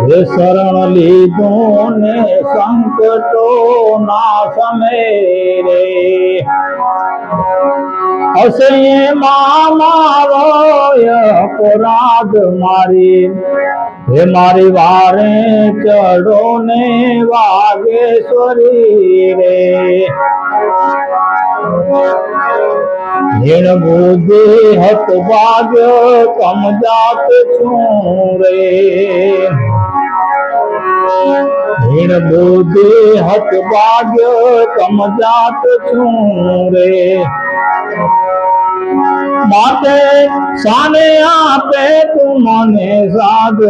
હે શરણ લીધું ને સંકટો ના સમય રે, હશે એમાં મારો અપરાધ મારી, હે મારી વારે ચડો ને વાગેશ્વરી રે, હીણ બુદ્ધિ હત ભાગ્ય કમજાત છું રે, હીણ બુદ્ધિ હત ભાગ્ય કમજાત છું રે, માટે સાને આપે તું મને સાધ,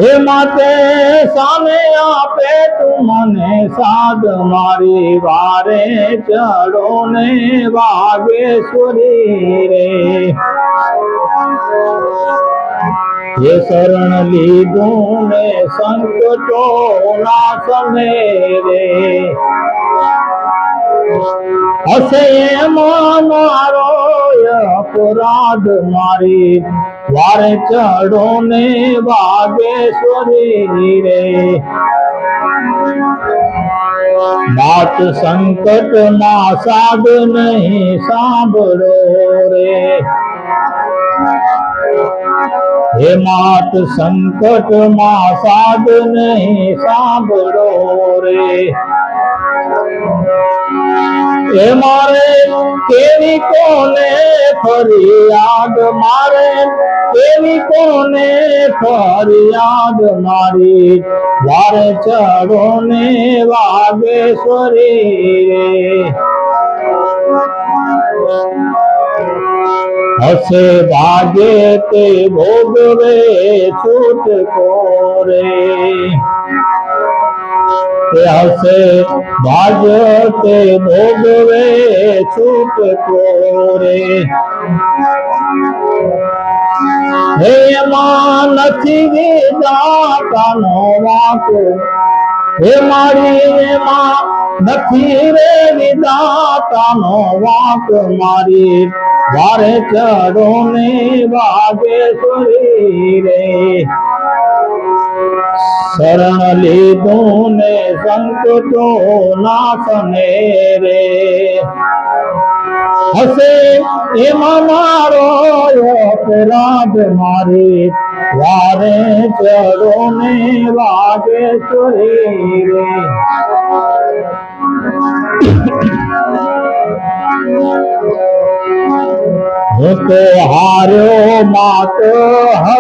હે માતે સામે આપે તું મને સાધ, મારી વારે ચડો ને વાગેશ્વરી રે, હે શરણ લીધું ને સંકટો ના સમય રે, હશે એમાં મારો અપરાધ મારી, વારે ચડો ને વાગેશ્વરી રે, માત સંકટ માં સાધ નહીં સાંભળો રે, હે માત સંકટ માં સાધ નહીં સાંભળો રે, એ મારે કેવી કોને ફરિયાદ, મારે કેવી કોને ફરિયાદ મારી, વારે ચડો ને વાગેશ્વરી રે, હશે ભાગે તે ભોગવે છૂટકો રે, હશે ભાગ્ય તે ભોગવે છૂટકો રે, હે એમાં નથી વિધાતાનો વાંકો, હે મારી એમાં નથી રે વિધાતાનો વાંક, મારી વારે ચડો ને વાગેશ્વરી રે, શરણ લીધું ને સંકટો નાશને રે, હશે એમાં મારો અપરાધ મારી, વારે ચડો ને વાગેશ્વરી રે, હું તો હાર્યો માત હવે